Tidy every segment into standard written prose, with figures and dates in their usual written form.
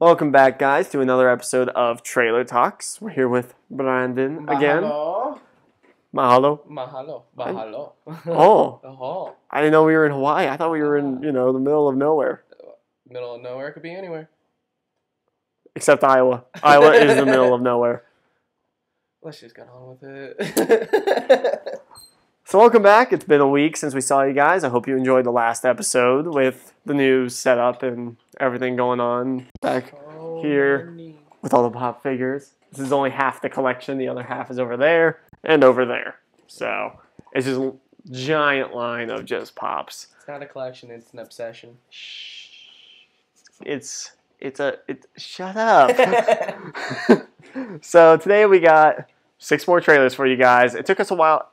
Welcome back, guys, to another episode of Trailer Talks. We're here with Brandon again. Mahalo. Mahalo. Mahalo. Mahalo. Oh. I didn't know we were in Hawaii. I thought we were in, the middle of nowhere. Middle of nowhere could be anywhere. Except Iowa. Iowa is the middle of nowhere. Let's just get on with it. So welcome back. It's been a week since we saw you guys. I hope you enjoyed the last episode with the new setup and everything going on back here with all the pop figures. This is only half the collection. The other half is over there and over there. So it's just a giant line of just pops. It's not a collection. It's an obsession. Shut up. So today we got 6 more trailers for you guys. It took us a while,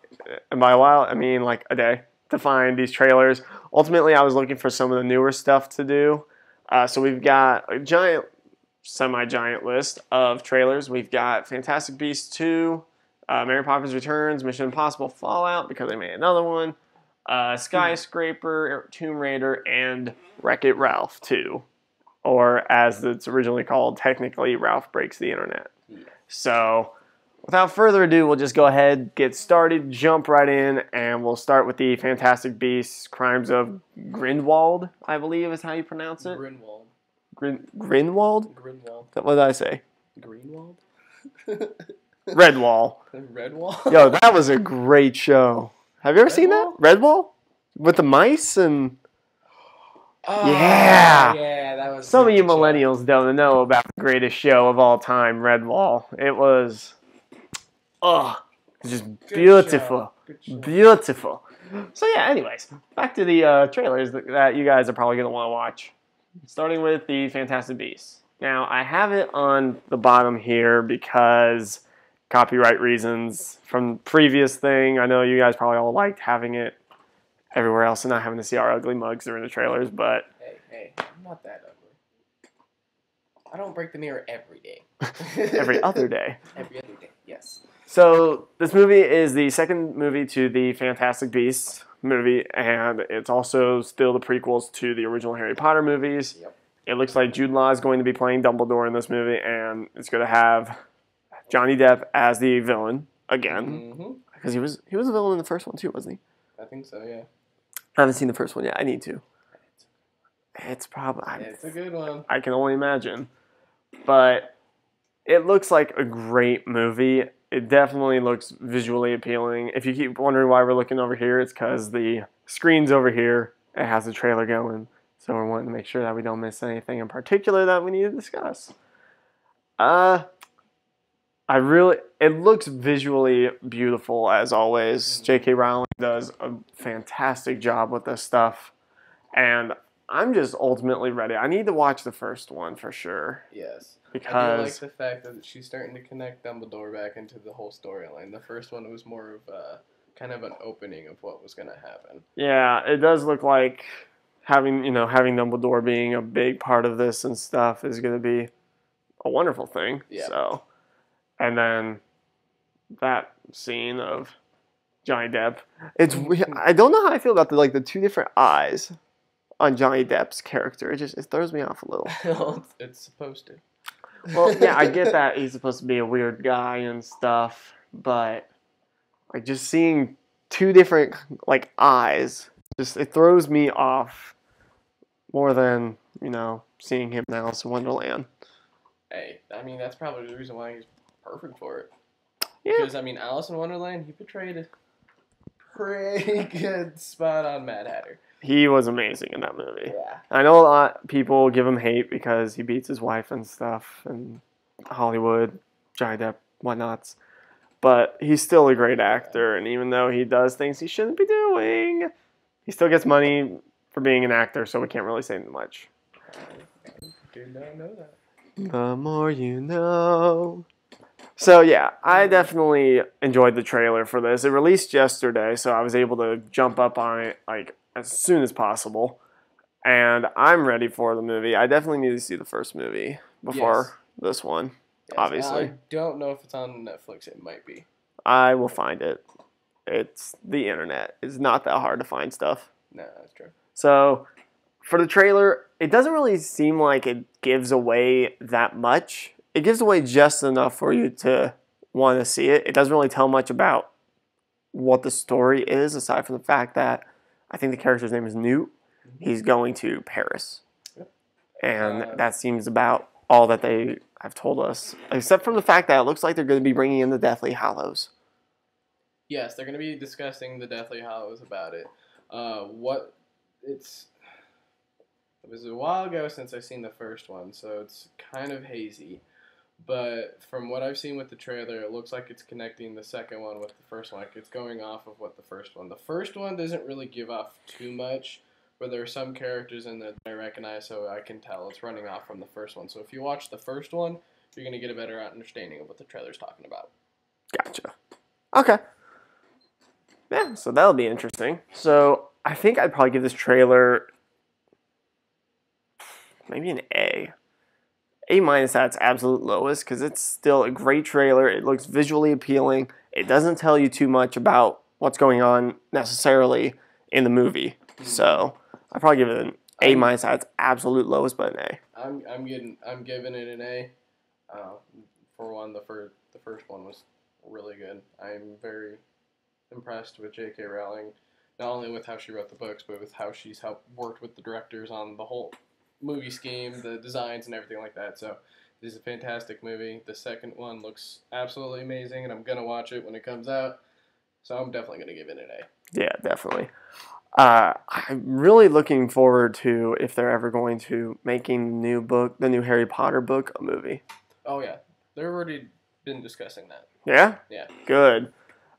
and by a while I mean like a day, to find these trailers. Ultimately, I was looking for some of the newer stuff to do. So we've got a giant, semi-giant list of trailers. We've got Fantastic Beasts 2, Mary Poppins Returns, Mission Impossible Fallout, because they made another one, Skyscraper, Tomb Raider, and Wreck-It Ralph 2. Or as it's originally called, technically, Ralph Breaks the Internet. Yeah. So without further ado, we'll just go ahead, get started, jump right in, and we'll start with the Fantastic Beasts Crimes of Grindelwald, I believe is how you pronounce it. Grindelwald. Grindelwald? Grindelwald. What did I say? Greenwald? Redwall. Redwall? Yo, that was a great show. Have you ever seen that? Redwall? With the mice and... Oh, yeah. Yeah, that was... Some of you millennials don't know about the greatest show of all time, Redwall. It was... just beautiful. Beautiful. So yeah, anyways, back to the trailers that you guys are probably going to want to watch. Starting with the Fantastic Beasts. Now, I have it on the bottom here because copyright reasons from the previous thing. I know you guys probably all liked having it everywhere else and not having to see our ugly mugs during the trailers, but... Hey, I'm not that ugly. I don't break the mirror every day. Every other day. Every other day, yes. So, this movie is the second movie to the Fantastic Beasts movie, and it's also still the prequels to the original Harry Potter movies. Yep. It looks like Jude Law is going to be playing Dumbledore in this movie, and it's going to have Johnny Depp as the villain again. Because he was a villain in the first one too, wasn't he? I think so, yeah. I haven't seen the first one yet. I need to. It's probably... It's a good one. I can only imagine. But it looks like a great movie. It definitely looks visually appealing. If you keep wondering why we're looking over here, it's because the screen's over here. It has the trailer going. So we're wanting to make sure that we don't miss anything in particular that we need to discuss. It looks visually beautiful as always. J.K. Rowling does a fantastic job with this stuff. And I'm just ultimately ready. I need to watch the first one for sure. Yes. Because I do like the fact that she's starting to connect Dumbledore back into the whole storyline. The first one was more of a kind of an opening of what was going to happen. Yeah, it does look like having Dumbledore being a big part of this and stuff is going to be a wonderful thing. Yeah. So, and then that scene of Johnny Depp. I don't know how I feel about the 2 different eyes on Johnny Depp's character. It throws me off a little. It's supposed to. Well, yeah, I get that he's supposed to be a weird guy and stuff, but just seeing 2 different eyes, it throws me off more than seeing him in Alice in Wonderland. Hey, I mean that's probably the reason why he's perfect for it. Yeah. Because I mean, Alice in Wonderland, he portrayed a pretty good spot on Mad Hatter. He was amazing in that movie. Yeah. I know a lot of people give him hate because he beats his wife and stuff, and Hollywood, Johnny Depp, whatnots. But he's still a great actor, and even though he does things he shouldn't be doing, he still gets money for being an actor, so we can't really say much. I did not know that. The more you know. So yeah, I definitely enjoyed the trailer for this. It released yesterday, so I was able to jump up on it as soon as possible. And I'm ready for the movie. I definitely need to see the first movie before this one, obviously. I don't know if it's on Netflix. It might be. I will find it. It's the internet. It's not that hard to find stuff. No, that's true. So for the trailer, it doesn't really seem like it gives away that much. It gives away just enough for you to want to see it. It doesn't really tell much about what the story is, aside from the fact that I think the character's name is Newt. He's going to Paris. Yep. And that seems about all that they have told us, except from the fact that it looks like they're going to be bringing in the Deathly Hallows. Yes, they're going to be discussing the Deathly Hallows about it. It was a while ago since I've seen the first one, so it's kind of hazy. But from what I've seen with the trailer, it looks like it's connecting the second one with the first one. Like it's going off of what the first one. The first one doesn't really give off too much, but there are some characters in there that I recognize, so I can tell it's running off from the first one. So if you watch the first one, you're going to get a better understanding of what the trailer's talking about. Gotcha. Okay. Yeah, so that'll be interesting. So I think I'd probably give this trailer maybe an A. A minus at its absolute lowest because it's still a great trailer. It looks visually appealing. It doesn't tell you too much about what's going on necessarily in the movie. So I'd probably give it an A minus at its absolute lowest, but an A. I'm giving it an A. For one, the first one was really good. I'm very impressed with J.K. Rowling, not only with how she wrote the books, but with how she's worked with the directors on the whole movie scheme, the designs, and everything like that. So this is a fantastic movie. The second one looks absolutely amazing, and I'm gonna watch it when it comes out. So I'm definitely gonna give it an A. Yeah, definitely. I'm really looking forward to if they're ever going to making the new Harry Potter book, a movie. Oh yeah, they've already been discussing that. Yeah? Yeah. Good.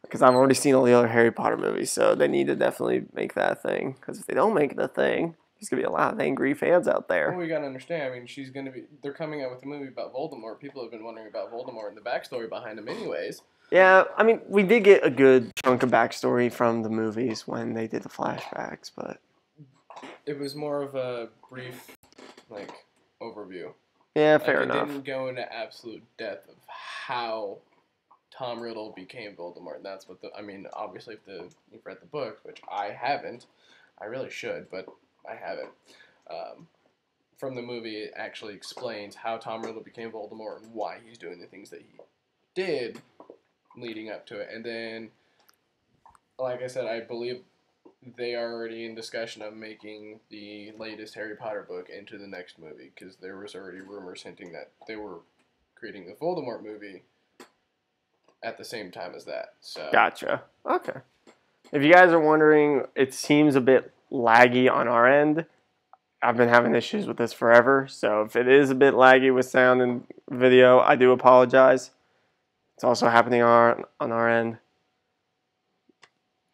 Because I've already seen all the other Harry Potter movies, so they need to definitely make that a thing. Because if they don't make it a thing, there's going to be a lot of angry fans out there. Well, we got to understand, I mean, they're coming out with a movie about Voldemort. People have been wondering about Voldemort and the backstory behind him anyways. Yeah, I mean, we did get a good chunk of backstory from the movies when they did the flashbacks, but... It was more of a brief, overview. Yeah, fair enough. It didn't go into absolute depth of how Tom Riddle became Voldemort. And that's what obviously if you've read the book, which I haven't, I really should, but I haven't. From the movie, it actually explains how Tom Riddle became Voldemort and why he's doing the things that he did leading up to it. And then, like I said, I believe they are already in discussion of making the latest Harry Potter book into the next movie, because there was already rumors hinting that they were creating the Voldemort movie at the same time as that. So Gotcha. Okay. If you guys are wondering, it seems a bit laggy on our end. I've been having issues with this forever, so if it is a bit laggy with sound and video, I do apologize. It's also happening on our end.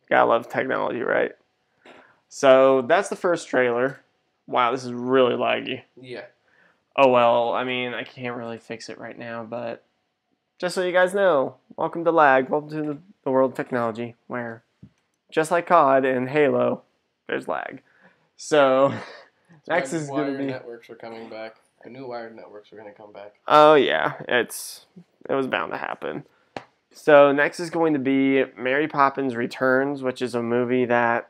Gotta love technology, right? So that's the first trailer. Wow, this is really laggy. Yeah. Oh well, I mean, I can't really fix it right now, but just so you guys know, welcome to lag. Welcome to the world of technology, where just like COD and Halo, there's lag. So next is going to be... Wired networks are coming back. I knew wired networks were going to come back. Oh yeah, it was bound to happen. So next is going to be Mary Poppins Returns, which is a movie that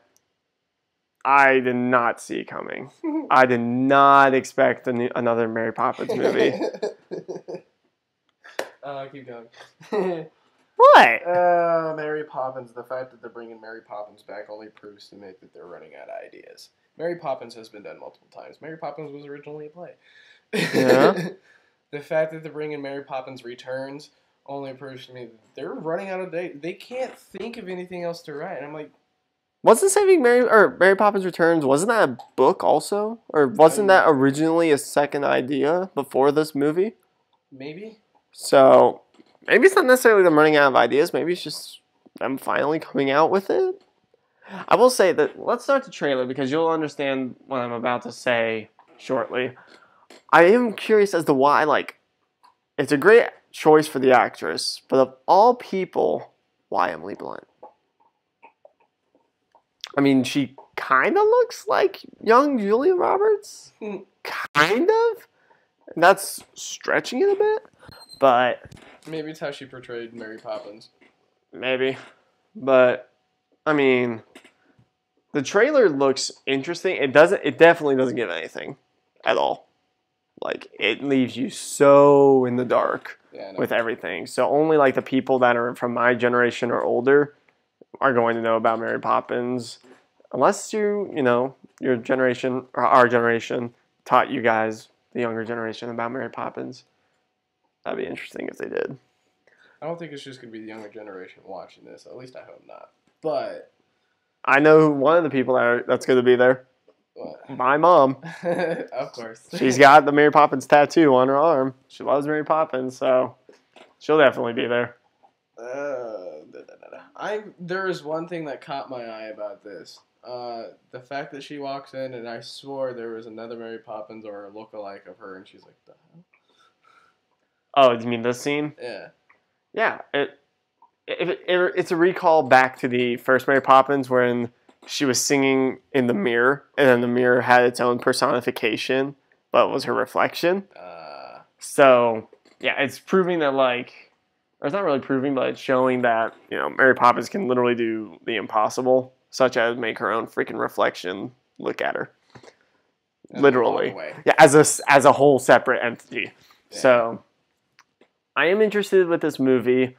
I did not see coming. I did not expect another Mary Poppins movie. Keep going. What? Mary Poppins. The fact that they're bringing Mary Poppins back only proves to me that they're running out of ideas. Mary Poppins has been done multiple times. Mary Poppins was originally a play. Yeah. The fact that they're bringing Mary Poppins Returns only proves to me that they're running out of date. They can't think of anything else to write. And I'm like, wasn't Saving Mary Poppins Returns? Wasn't that a book also, or wasn't that originally a second idea before this movie? Maybe. So maybe it's not necessarily them running out of ideas. Maybe it's just them finally coming out with it. I will say that let's start the trailer because you'll understand what I'm about to say shortly. I am curious as to why, it's a great choice for the actress, but of all people, why Emily Blunt? I mean, she kind of looks like young Julia Roberts. Kind of. And that's stretching it a bit, but... Maybe it's how she portrayed Mary Poppins. Maybe. But, I mean, The trailer looks interesting. It doesn't. It definitely doesn't give anything at all. Like, it leaves you so in the dark with everything. So only like the people that are from my generation or older are going to know about Mary Poppins, unless your generation or our generation taught you guys, the younger generation, about Mary Poppins. That'd be interesting if they did. I don't think it's just gonna be the younger generation watching this. At least I hope not. But I know one of the people that's going to be there. what? My mom. Of course. She's got the Mary Poppins tattoo on her arm. She loves Mary Poppins, so she'll definitely be there. There is one thing that caught my eye about this. The fact that she walks in, and I swore there was another Mary Poppins or a lookalike of her, and she's like, "The hell?" Oh, you mean this scene? Yeah. Yeah. It's a recall back to the first Mary Poppins, wherein she was singing in the mirror, and then the mirror had its own personification, but it was her reflection. So, yeah, it's proving that, like, or it's not really proving, but it's showing that, Mary Poppins can literally do the impossible, such as make her own freaking reflection look at her. Literally. Yeah, as a whole separate entity. Yeah. So, I am interested with this movie.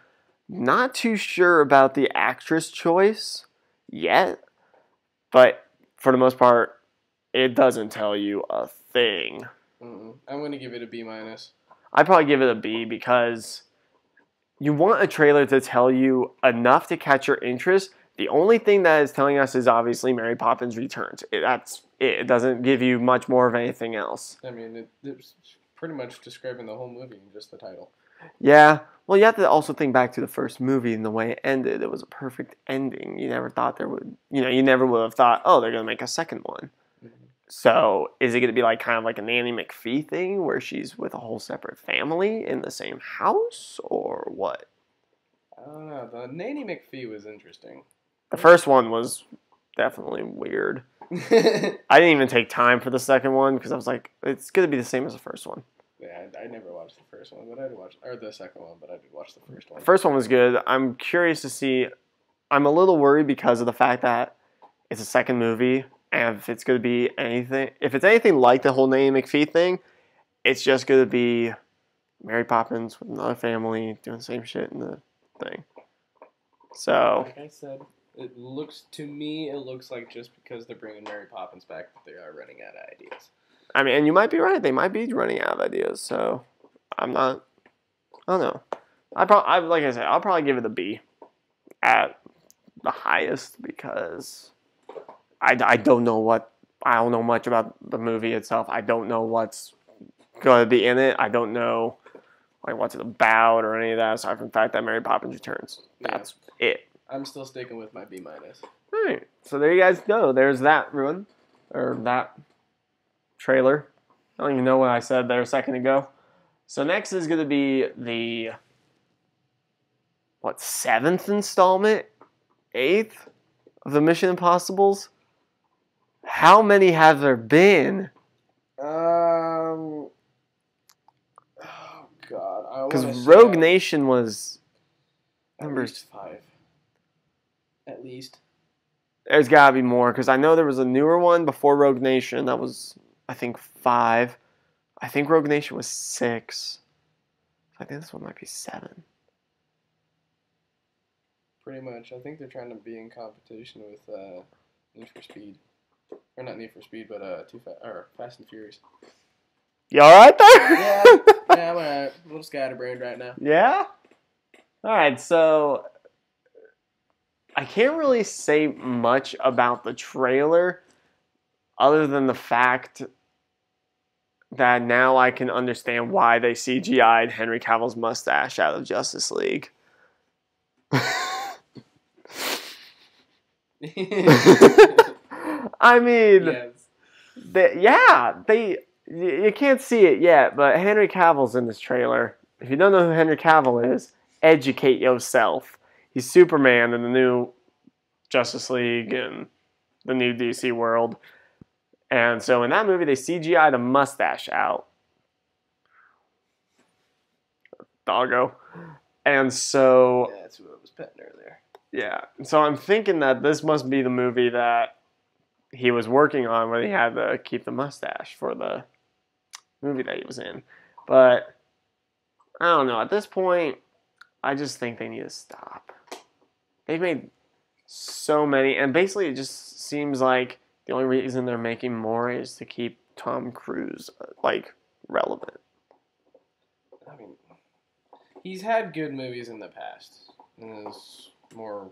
Not too sure about the actress choice yet, but for the most part, it doesn't tell you a thing. I'm going to give it a B-. I'd probably give it a B because you want a trailer to tell you enough to catch your interest. The only thing that it's telling us is obviously Mary Poppins Returns. That's it. It doesn't give you much more of anything else. I mean, it's pretty much describing the whole movie in just the title. Yeah. Well, you have to also think back to the first movie and the way it ended. It was a perfect ending. You never thought you never would have thought, oh, they're going to make a second one. Mm-hmm. So is it going to be like kind of like a Nanny McPhee thing where she's with a whole separate family in the same house or what? I don't know. The Nanny McPhee was interesting. The first one was definitely weird. I didn't even take time for the second one because I was like, it's going to be the same as the first one. Yeah, I never watched the first one, but I did watch, or the second one, but I did watch the first one. The first one was good. I'm curious to see. I'm a little worried because of the fact that it's a second movie, and if it's going to be anything, if it's anything like the whole Nanny McPhee thing, it's just going to be Mary Poppins with another family doing the same shit in the thing. So, like I said, it looks like just because they're bringing Mary Poppins back that they are running out of ideas. I mean, and you might be right. They might be running out of ideas. So, I don't know. Like I said, I'll probably give it a B at the highest because I don't know much about the movie itself. I don't know what's going to be in it. I don't know like what's it about or any of that aside from the fact that Mary Poppins Returns. That's it. I'm still sticking with my B-. All right. So there you guys go. There's that that trailer. I don't even know what I said there a second ago. So next is going to be the 7th installment? 8th of the Mission Impossibles? How many have there been? Oh God. Because Rogue Nation was number 5. At least. There's got to be more because I know there was a newer one before Rogue Nation that was, I think, 5. I think Rogue Nation was 6. I think this one might be 7. Pretty much. I think they're trying to be in competition with Need for Speed. Or not Need for Speed, but Fast and Furious. You alright there? Yeah, I'm alright. A little scatterbrained right now. Yeah? Alright, so I can't really say much about the trailer other than the fact that now I can understand why they CGI'd Henry Cavill's mustache out of Justice League. I mean, yes. You can't see it yet, but Henry Cavill's in this trailer. If you don't know who Henry Cavill is, educate yourself. He's Superman in the new Justice League and the new DC world. And so in that movie, they CGI'd a mustache out. Doggo. And so... Yeah, that's who I was petting earlier. Yeah. So I'm thinking that this must be the movie that he was working on when he had to keep the mustache for the movie that he was in. But I don't know. At this point, I just think they need to stop. They've made so many, and basically it just seems like the only reason they're making more is to keep Tom Cruise like relevant. I mean, he's had good movies in the past, and it's more.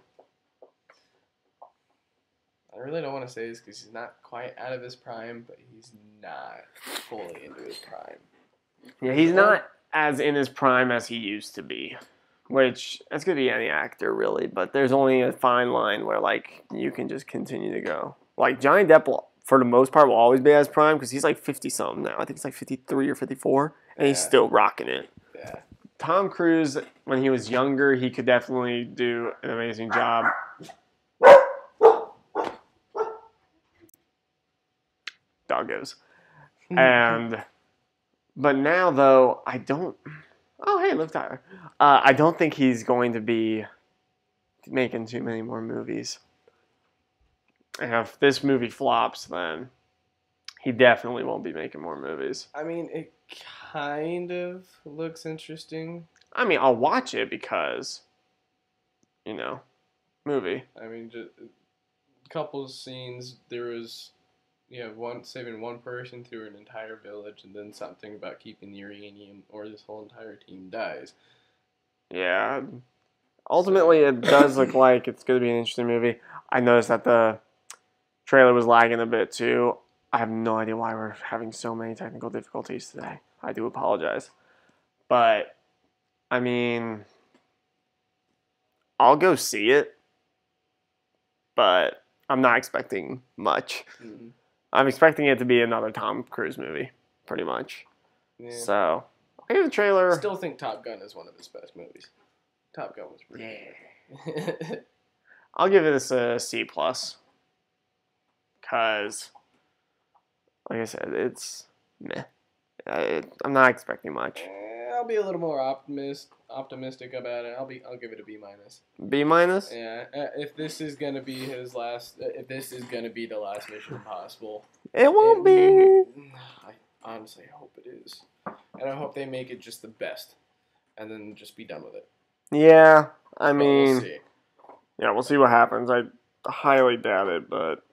I really don't want to say this because he's not quite out of his prime, but he's not fully into his prime. Yeah, he's not as in his prime as he used to be, which that's good to be any actor really. But there's only a fine line where like you can just continue to go. Like Johnny Depp will, for the most part, will always be at his prime because he's like 50 something now. I think he's like 53 or 54, and he's still rocking it. Yeah. Tom Cruise, when he was younger, he could definitely do an amazing job. Doggos. But now though, I don't. Oh hey, Liv Tyler. I don't think he's going to be making too many more movies. And if this movie flops, then he definitely won't be making more movies. I mean, it kind of looks interesting. I mean, I'll watch it because, movie. I mean, just a couple of scenes. There was, saving one person through an entire village, and then something about keeping the uranium, or this whole entire team dies. Yeah. Ultimately, it does look like it's going to be an interesting movie. I noticed that the trailer was lagging a bit too. I have no idea why we're having so many technical difficulties today. I do apologize. But, I mean, I'll go see it, but I'm not expecting much. Mm-hmm. I'm expecting it to be another Tom Cruise movie, pretty much. Yeah. So, I give the trailer. I still think Top Gun is one of his best movies. Top Gun was pretty good. I'll give this a C+. Because, like I said, it's meh. I'm not expecting much. I'll be a little more optimistic about it. I'll give it a B-. B-? Yeah. If this is gonna be his last, if this is gonna be the last Mission Impossible, it won't be. I honestly hope it is, and I hope they make it just the best, and then just be done with it. Yeah, I mean, we'll see. Yeah, we'll see what happens. I highly doubt it, but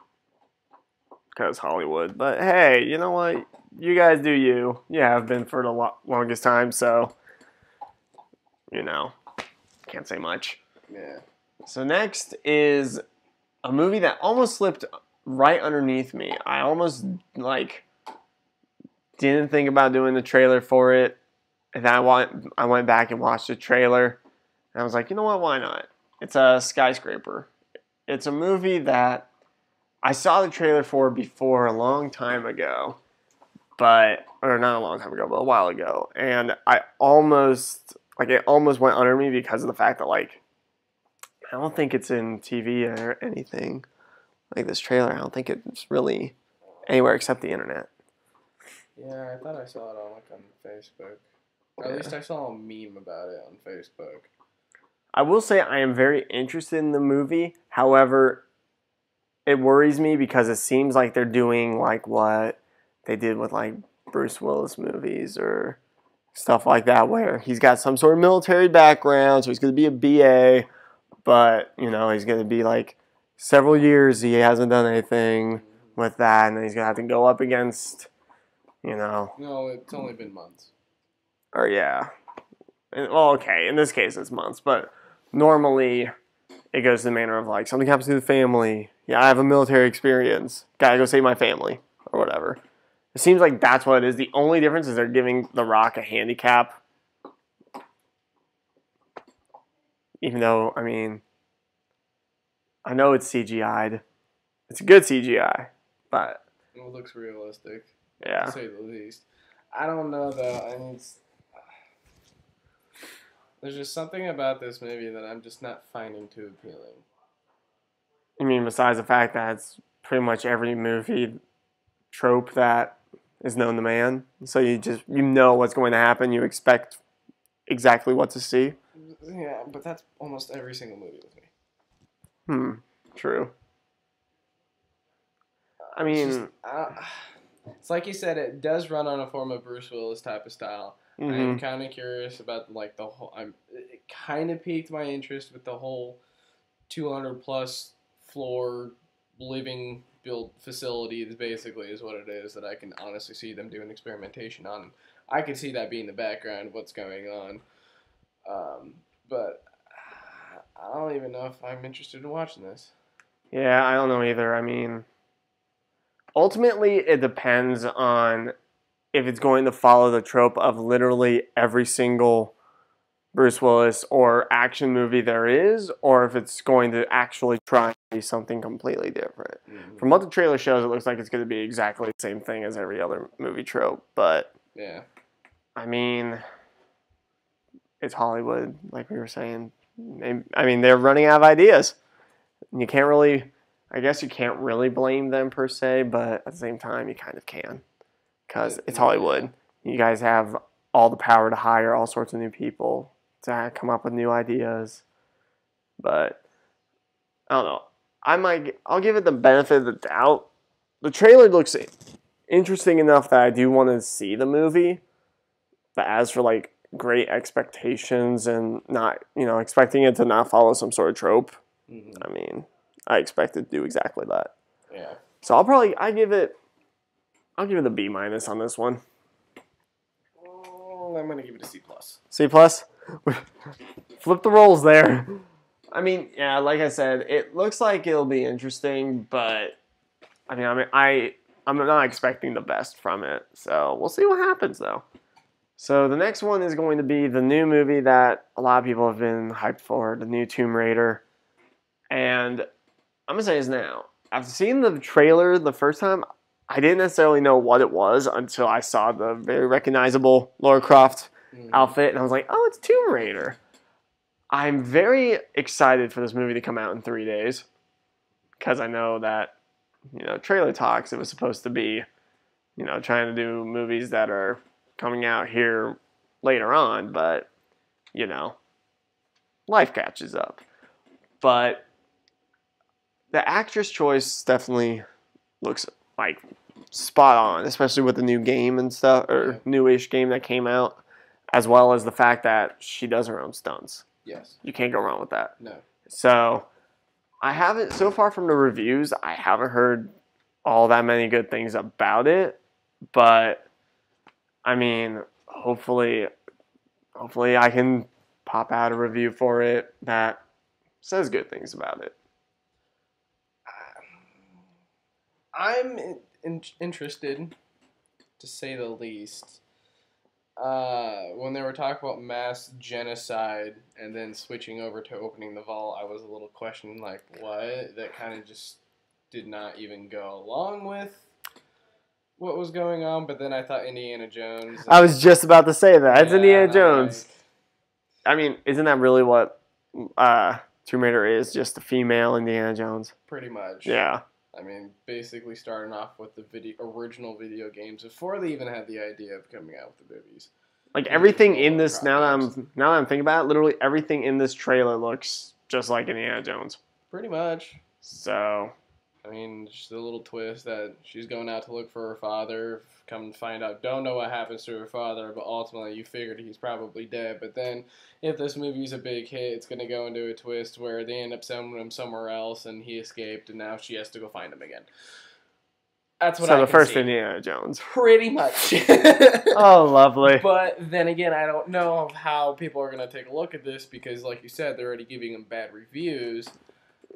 because Hollywood. But hey, you know what? You guys do you. You have been for the longest time, so can't say much. Yeah. So next is a movie that almost slipped right underneath me. I almost didn't think about doing the trailer for it, and then I went back and watched the trailer, and I was like, you know what? Why not? It's a Skyscraper. It's a movie that I saw the trailer for before a long time ago, or not a long time ago, but a while ago, and it almost went under me because of the fact that I don't think it's in TV or anything like this trailer. I don't think it's really anywhere except the internet. Yeah, I thought I saw it on Facebook. Or at least I saw a meme about it on Facebook. I will say I am very interested in the movie. However, it worries me because it seems like they're doing what they did with Bruce Willis movies or stuff like that, where he's got some sort of military background, so he's going to be a BA, but he's going to be several years he hasn't done anything with that, and then he's going to have to go up against, No, it's only been months. Or yeah. Well, okay, in this case it's months, but normally it goes to the manner of something happens to the family. Yeah, I have a military experience. Gotta go save my family or whatever. It seems like that's what it is. The only difference is they're giving The Rock a handicap. Even though, I know it's CGI'd. It's a good CGI, but it looks realistic. Yeah. To say the least. I don't know though. There's just something about this movie that I'm just not finding too appealing. You mean besides the fact that it's pretty much every movie trope that is known to man? So you know what's going to happen. You expect exactly what to see. Yeah, but that's almost every single movie with me. True. I mean, it's like you said, it does run on a form of Bruce Willis type of style. mm-hmm. I'm kind of curious about like the whole. It kind of piqued my interest with the whole 200 plus floor living build facility. Basically, is what it is that I can honestly see them doing experimentation on. I can see that being the background of what's going on. But I don't even know if I'm interested in watching this. Yeah, I don't know either. I mean, ultimately, it depends on if it's going to follow the trope of literally every single Bruce Willis or action movie there is, or if it's going to actually try and be something completely different. Mm-hmm. From what the trailer shows, it looks like it's going to be exactly the same thing as every other movie trope. But, yeah, I mean, it's Hollywood, like we were saying. I mean, they're running out of ideas. You can't really, I guess you can't really blame them per se, but at the same time, you kind of can. Because it's Hollywood. You guys have all the power to hire all sorts of new people to come up with new ideas. But, I don't know. I'll give it the benefit of the doubt. The trailer looks interesting enough that I do want to see the movie. But as for, like, great expectations and not, expecting it to not follow some sort of trope, I mean, I expect it to do exactly that. Yeah. So I'll give it a B- on this one. I'm gonna give it a C+. C+. Flip the roles there. I mean, yeah, like I said, it looks like it'll be interesting, but I'm not expecting the best from it. So we'll see what happens, though. So the next one is going to be the new movie that a lot of people have been hyped for, the new Tomb Raider. And I'm gonna say this now. After seeing the trailer the first time, I didn't necessarily know what it was until I saw the very recognizable Lara Croft outfit, and I was like, oh, it's Tomb Raider. I'm very excited for this movie to come out in 3 days, because I know that, Trailer Talks, it was supposed to be, trying to do movies that are coming out here later on, but, life catches up. But the actress choice definitely looks like spot on, especially with the new game and stuff, or newish game that came out, as well as the fact that she does her own stunts. Yes. You can't go wrong with that. No. So, so far from the reviews, I haven't heard all that many good things about it, but, I mean, hopefully I can pop out a review for it that says good things about it. I'm interested, to say the least. When they were talking about mass genocide and then switching over to opening the vault, I was a little questioning, like, what? That kind of just did not even go along with what was going on, but then I thought Indiana Jones. I was just about to say that. It's Yeah, Indiana Jones. I mean, isn't that really what Tomb Raider is? Just a female Indiana Jones? Pretty much. Yeah. I mean, basically starting off with the original video games before they even had the idea of coming out with the movies. Like everything in this, now that I'm thinking about it, literally everything in this trailer looks just like Indiana Jones. Pretty much. So, I mean, just a little twist that she's going out to look for her father. Come to find out, don't know what happens to her father, but ultimately you figured he's probably dead. But then, if this movie's a big hit, it's going to go into a twist where they end up sending him somewhere else, and he escaped, and now she has to go find him again. That's what I can see. So the first Indiana Jones. Pretty much. Oh, lovely. But then again, I don't know how people are going to take a look at this because, like you said, they're already giving him bad reviews.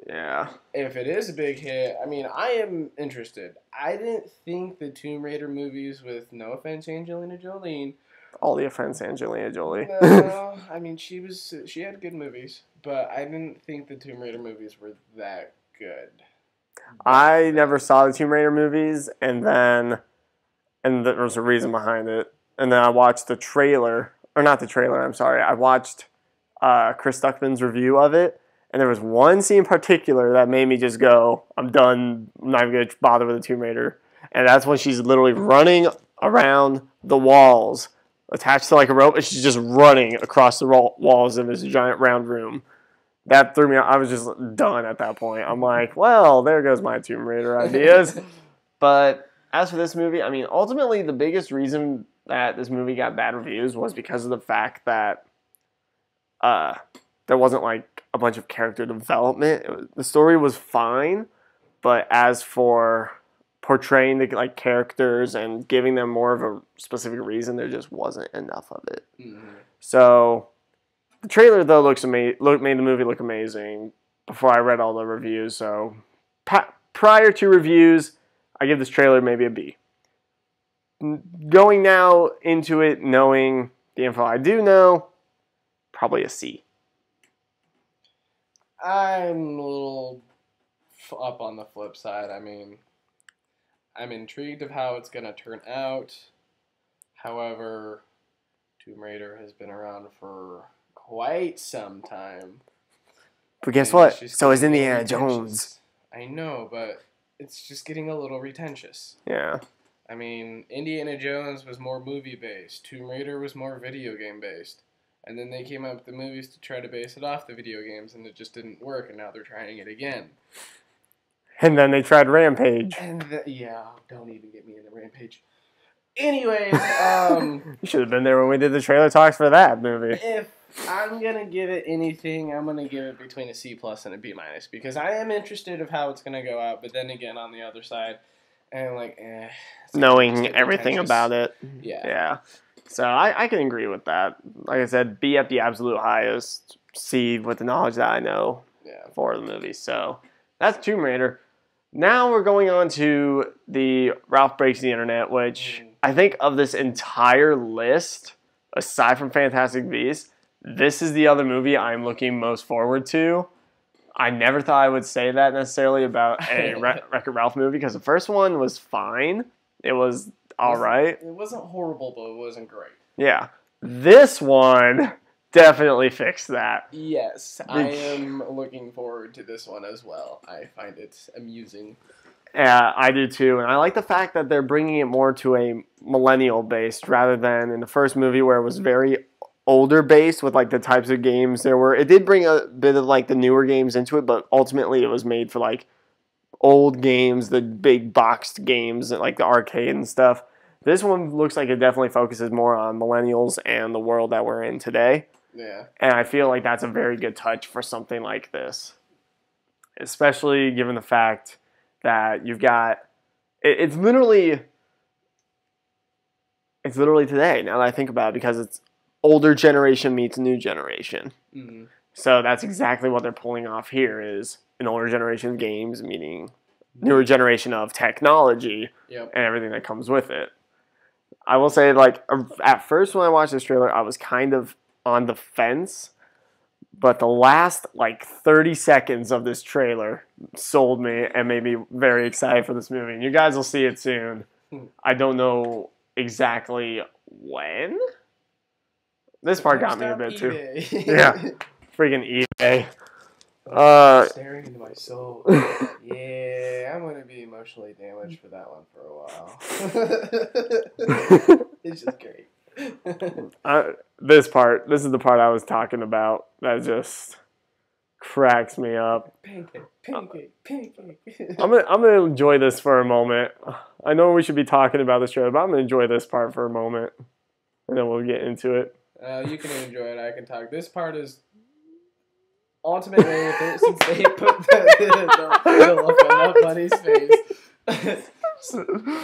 Yeah. If it is a big hit, I mean, I am interested. I didn't think the Tomb Raider movies, with no offense, Angelina Jolie. All the offense, Angelina Jolie. No, I mean, she had good movies, but I didn't think the Tomb Raider movies were that good. I never saw the Tomb Raider movies, and there was a reason behind it. And then I watched the trailer, or not the trailer, I'm sorry. I watched Chris Stuckman's review of it. And there was one scene in particular that made me just go, I'm done, I'm not even going to bother with the Tomb Raider. And that's when she's literally running around the walls, attached to like a rope, and she's just running across the walls in this giant round room. That threw me out. I was just done at that point. I'm like, well, there goes my Tomb Raider ideas. But as for this movie, I mean, ultimately the biggest reason that this movie got bad reviews was because of the fact that there wasn't like a bunch of character development. The story was fine, but as for portraying the like characters and giving them more of a specific reason, there just wasn't enough of it. Mm-hmm. So the trailer though made the movie look amazing before I read all the reviews. So prior to reviews, I give this trailer maybe a B. Going now into it knowing the info I do know, probably a C. I'm a little up on the flip side. I mean, I'm intrigued of how it's going to turn out. However, Tomb Raider has been around for quite some time. But guess what? So is Indiana Jones. I know, but it's just getting a little pretentious. Yeah. I mean, Indiana Jones was more movie-based. Tomb Raider was more video game-based. And then they came up with the movies to try to base it off the video games, and it just didn't work, and now they're trying it again. And then they tried Rampage. And yeah, don't even get me into Rampage. Anyways, you should have been there when we did the trailer talks for that movie. If I'm going to give it anything, I'm going to give it between a C+ and a B-, because I am interested of how it's going to go out, but then again, on the other side, and like, knowing everything about it. Yeah. So I can agree with that. Like I said, B at the absolute highest, C with the knowledge that I know for the movie. So that's Tomb Raider. Now we're going on to the Ralph Breaks the Internet, which I think of this entire list, aside from Fantastic Beasts, this is the other movie I'm looking most forward to. I never thought I would say that necessarily about a Wreck-It Ralph movie, because the first one was fine. It was all right. It wasn't horrible, but it wasn't great. Yeah. This one definitely fixed that. Yes, I am looking forward to this one as well. I find it amusing. Yeah, I do too. And I like the fact that they're bringing it more to a millennial based rather than in the first movie where it was very older based with like the types of games there were. It did bring a bit of like the newer games into it, but ultimately it was made for like old games, the big boxed games, like the arcade and stuff. This one looks like it definitely focuses more on millennials and the world that we're in today. Yeah. And I feel like that's a very good touch for something like this. Especially given the fact that you've got... It's literally today, now that I think about it, because it's older generation meets new generation. Mm-hmm. So that's exactly what they're pulling off here, is an older generation of games meeting newer generation of technology and everything that comes with it. I will say, like, at first when I watched this trailer, I was kind of on the fence, but the last, like, 30 seconds of this trailer sold me and made me very excited for this movie. And you guys will see it soon. I don't know exactly when. This part got me a bit, too. Yeah. Freaking eBay. Staring into my soul. Yeah, I'm gonna be emotionally damaged for that one for a while. It's just great. This is the part I was talking about that just cracks me up. Pancake. I'm gonna enjoy this for a moment. I know we should be talking about this trailer, but I'm gonna enjoy this part for a moment, and then we'll get into it. You can enjoy it. I can talk. This part is. Ultimately, since they put the look on that bunny's face,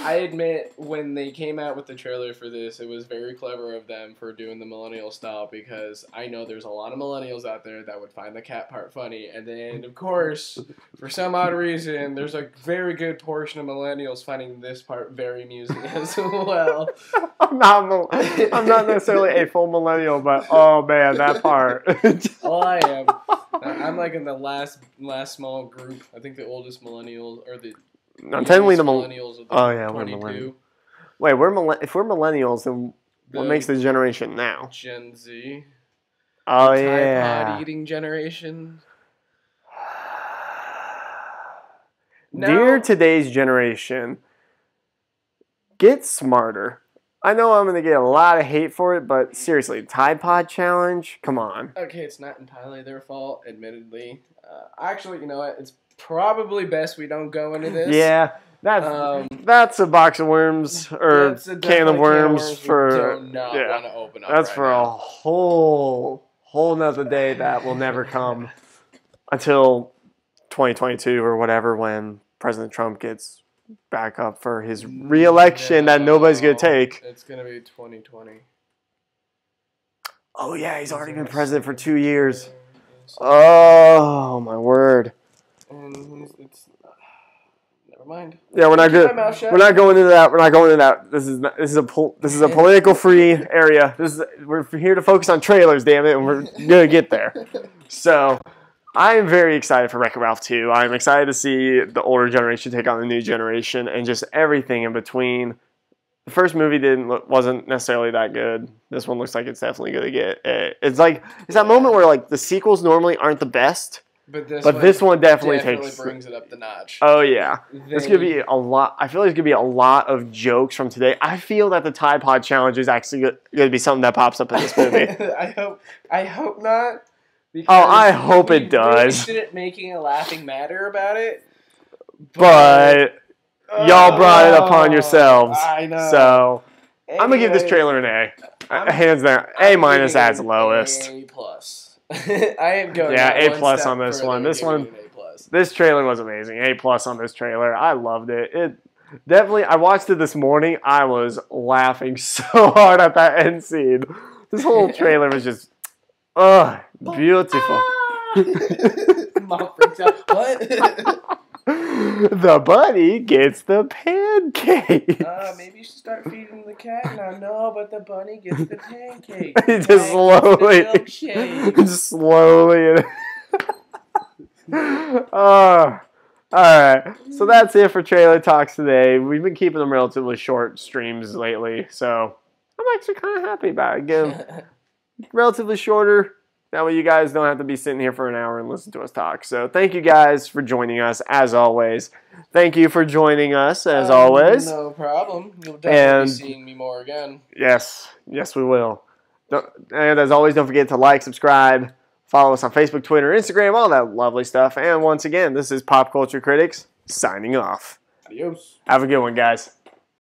I admit when they came out with the trailer for this, it was very clever of them for doing the millennial style, because I know there's a lot of millennials out there that would find the cat part funny, and then of course, for some odd reason, there's a very good portion of millennials finding this part very amusing as well. I'm not necessarily a full millennial, but oh man, that part. Oh, I am. I'm like in the last small group. I think the oldest millennials are the technically the millennials. We're millennials. Wait, if we're millennials, then what makes the generation now? Gen Z. Oh, the yeah. Tide Pod eating generation. Dear today's generation, get smarter. I know I'm going to get a lot of hate for it, but seriously, Tide Pod Challenge? Come on. Okay, it's not entirely their fault, admittedly. Actually, you know what? It's probably best we don't go into this. Yeah. That's a box of worms or can of worms for do not want to open up. That's right for now. a whole nother day that will never come until 2022 or whatever, when President Trump gets back up for his re-election that nobody's gonna take. It's gonna be 2020. Oh yeah, he's already been president for 2 years. Oh my word. And it's never mind. Yeah, we're not good. We're not going into that. We're not going into that. This is a political free area. We're here to focus on trailers, damn it, and we're gonna get there. So, I am very excited for Wreck-It Ralph 2. I'm excited to see the older generation take on the new generation and just everything in between. The first movie wasn't necessarily that good. This one looks like it's definitely gonna get. It's that moment where like the sequels normally aren't the best. But this one definitely brings it up the notch. Oh yeah, there's gonna be a lot. I feel like there's gonna be a lot of jokes from today. I feel that the Tide Pod challenge is actually gonna be something that pops up in this movie. I hope not. Oh, I hope it does. We shouldn't making a laughing matter about it. But y'all brought it upon yourselves. I know. So I'm gonna give this trailer an A. Hands down. A minus adds lowest. A plus. I am going. Yeah, A plus on this one. This trailer was amazing. A plus on this trailer. I loved it. It definitely. I watched it this morning. I was laughing so hard at that end scene. This whole trailer was just, beautiful. Mom freaks out. What? The bunny gets the pancake. Maybe you should start feeding the cat now. No, but the bunny gets the pancake. Just slowly. All right. So that's it for Trailer Talks today. We've been keeping them relatively short streams lately, so I'm actually kind of happy about it. Again, relatively shorter. That way you guys don't have to be sitting here for an hour and listen to us talk. So thank you guys for joining us, as always. Thank you for joining us, as always. No problem. You'll definitely be seeing me more again. Yes. Yes, we will. And as always, don't forget to like, subscribe, follow us on Facebook, Twitter, Instagram, all that lovely stuff. And once again, this is Pop Culture Critics signing off. Adios. Have a good one, guys.